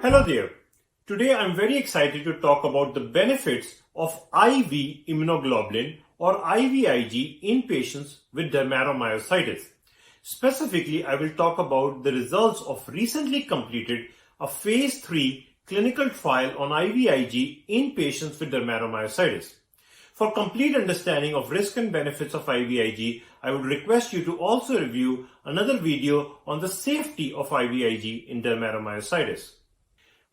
Hello there. Today I'm very excited to talk about the benefits of IV immunoglobulin or IVIG in patients with dermatomyositis. Specifically, I will talk about the results of recently completed a phase 3 clinical trial on IVIG in patients with dermatomyositis. For complete understanding of risk and benefits of IVIG, I would request you to also review another video on the safety of IVIG in dermatomyositis.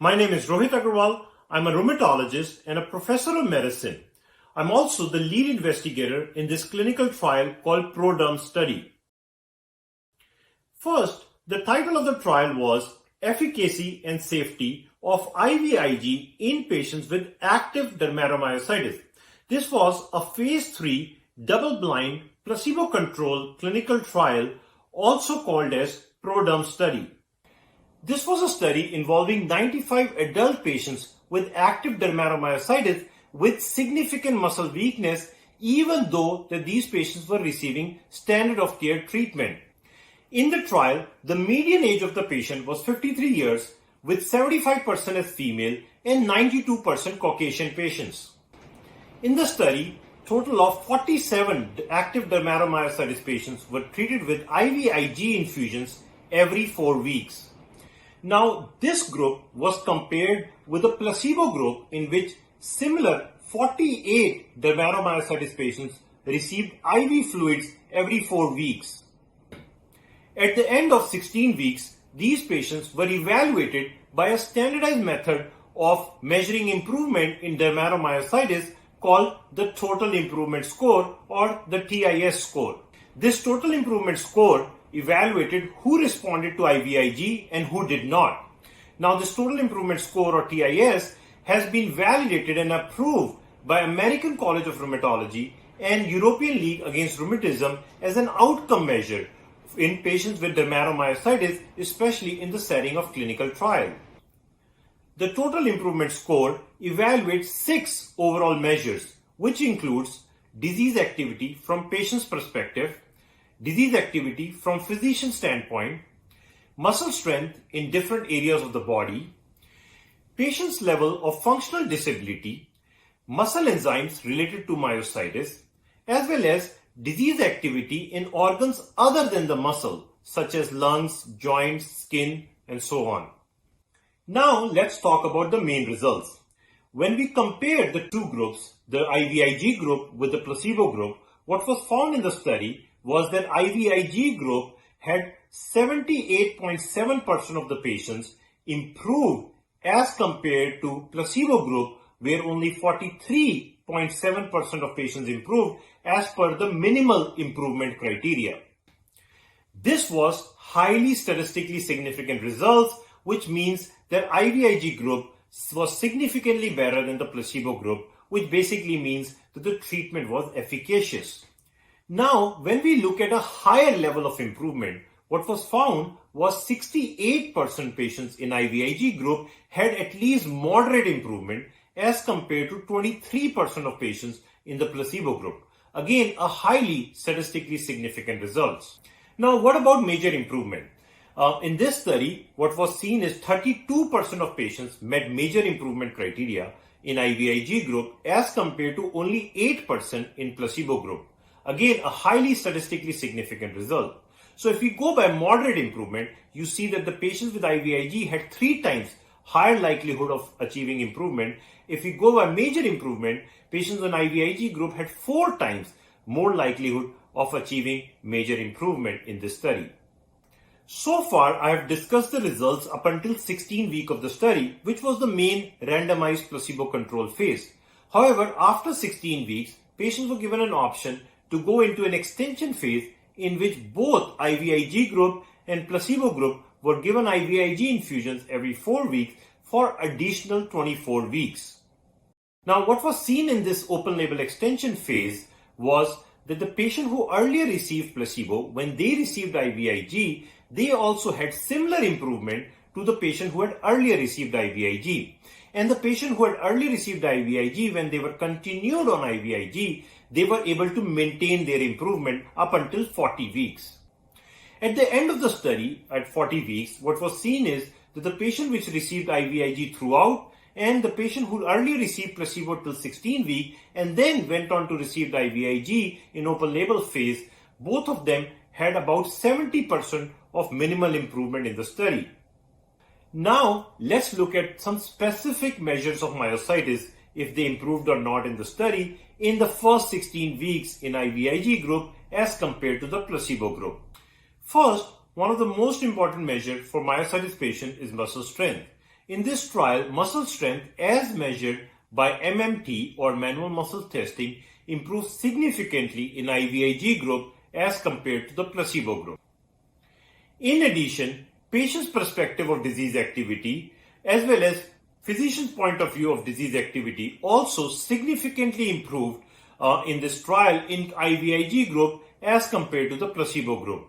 My name is Rohit Agarwal. I'm a rheumatologist and a professor of medicine. I'm also the lead investigator in this clinical trial called ProDerm study. First, the title of the trial was Efficacy and Safety of IVIG in Patients with Active Dermatomyositis. This was a phase 3 double-blind placebo-controlled clinical trial also called as ProDerm study. This was a study involving 95 adult patients with active dermatomyositis with significant muscle weakness, even though these patients were receiving standard of care treatment. In the trial, the median age of the patient was 53 years, with 75% as female and 92% Caucasian patients. In the study, total of 47 active dermatomyositis patients were treated with IVIG infusions every 4 weeks. Now, this group was compared with a placebo group in which similar 48 dermatomyositis patients received IV fluids every 4 weeks. At the end of 16 weeks, these patients were evaluated by a standardized method of measuring improvement in dermatomyositis called the Total Improvement Score or the TIS score. This Total Improvement Score evaluated who responded to IVIG and who did not. Now, this Total Improvement Score or TIS has been validated and approved by American College of Rheumatology and European League Against Rheumatism as an outcome measure in patients with dermatomyositis, especially in the setting of clinical trial. The Total Improvement Score evaluates 6 overall measures, which includes disease activity from patient's perspective, disease activity from physician standpoint, muscle strength in different areas of the body, patient's level of functional disability, muscle enzymes related to myositis, as well as disease activity in organs other than the muscle, such as lungs, joints, skin, and so on. Now let's talk about the main results. When we compared the two groups, the IVIG group with the placebo group, what was found in the study was that IVIG group had 78.7% of the patients improved as compared to placebo group, where only 43.7% of patients improved as per the minimal improvement criteria. This was highly statistically significant results, which means that IVIG group was significantly better than the placebo group, which basically means that the treatment was efficacious. Now, when we look at a higher level of improvement, what was found was 68% patients in IVIG group had at least moderate improvement as compared to 23% of patients in the placebo group. Again, a highly statistically significant results. Now, what about major improvement? In this study, what was seen is 32% of patients met major improvement criteria in IVIG group as compared to only 8% in placebo group. Again, a highly statistically significant result. So if we go by moderate improvement, you see that the patients with IVIG had 3 times higher likelihood of achieving improvement. If we go by major improvement, patients in IVIG group had 4 times more likelihood of achieving major improvement in this study. So far, I have discussed the results up until 16 week of the study, which was the main randomized placebo-controlled phase. However, after 16 weeks, patients were given an option to go into an extension phase in which both IVIG group and placebo group were given IVIG infusions every 4 weeks for additional 24 weeks. Now, what was seen in this open label extension phase was that the patient who earlier received placebo, when they received IVIG, they also had similar improvement to the patient who had earlier received IVIG. And the patient who had earlier received IVIG, when they were continued on IVIG, they were able to maintain their improvement up until 40 weeks. At the end of the study, at 40 weeks, what was seen is that the patient which received IVIG throughout and the patient who earlier received placebo till 16 weeks and then went on to receive the IVIG in open label phase, both of them had about 70% of minimal improvement in the study. Now let's look at some specific measures of myositis, if they improved or not in the study in the first 16 weeks in IVIG group as compared to the placebo group. First, one of the most important measures for myositis patient is muscle strength. In this trial, muscle strength as measured by MMT or manual muscle testing improved significantly in IVIG group as compared to the placebo group. In addition, patient's perspective of disease activity as well as physician's point of view of disease activity also significantly improved in this trial in IVIG group as compared to the placebo group.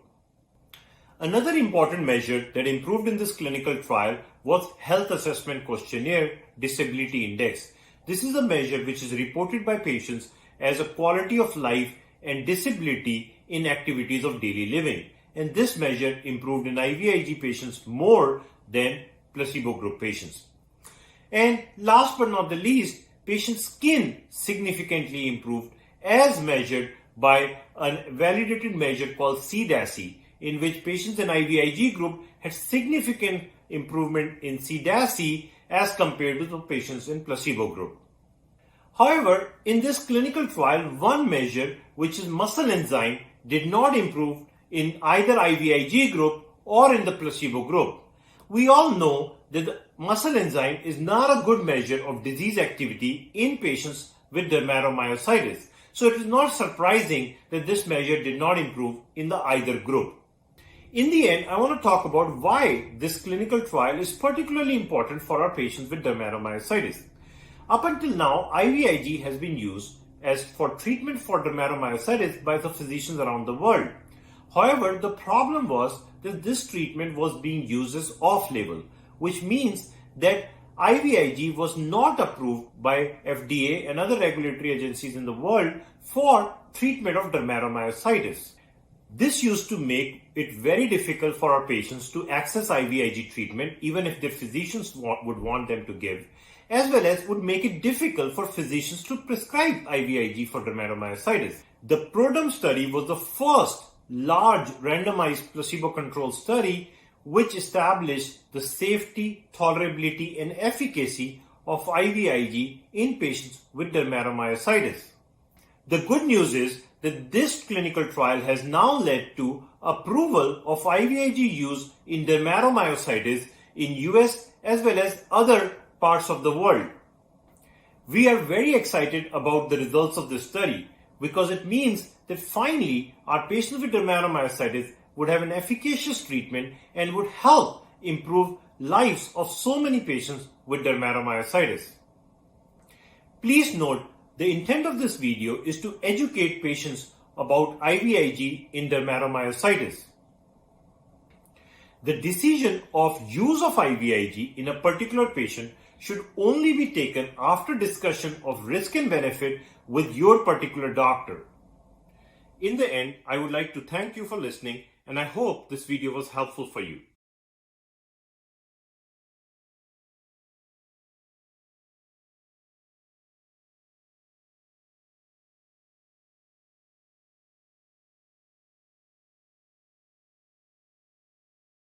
Another important measure that improved in this clinical trial was Health Assessment Questionnaire Disability Index. This is a measure which is reported by patients as a quality of life and disability in activities of daily living. And this measure improved in IVIG patients more than placebo group patients. And last but not the least, patient's skin significantly improved as measured by a validated measure called CDASI, in which patients in IVIG group had significant improvement in CDASI as compared to the patients in placebo group. However, in this clinical trial, one measure, which is muscle enzyme, did not improve in either IVIG group or in the placebo group. We all know that the muscle enzyme is not a good measure of disease activity in patients with dermatomyositis. So it is not surprising that this measure did not improve in the either group. In the end, I want to talk about why this clinical trial is particularly important for our patients with dermatomyositis. Up until now, IVIG has been used as for treatment for dermatomyositis by the physicians around the world. However, the problem was that this treatment was being used as off-label, which means that IVIG was not approved by FDA and other regulatory agencies in the world for treatment of dermatomyositis. This used to make it very difficult for our patients to access IVIG treatment, even if their physicians would want them to give, as well as would make it difficult for physicians to prescribe IVIG for dermatomyositis. The PRODERM study was the first large randomized placebo-controlled study which established the safety, tolerability, and efficacy of IVIG in patients with dermatomyositis. The good news is that this clinical trial has now led to approval of IVIG use in dermatomyositis in US as well as other parts of the world. We are very excited about the results of this study because it means that finally our patients with dermatomyositis would have an efficacious treatment and would help improve lives of so many patients with dermatomyositis. Please note, the intent of this video is to educate patients about IVIG in dermatomyositis. The decision of use of IVIG in a particular patient should only be taken after discussion of risk and benefit with your particular doctor. In the end, I would like to thank you for listening, and I hope this video was helpful for you.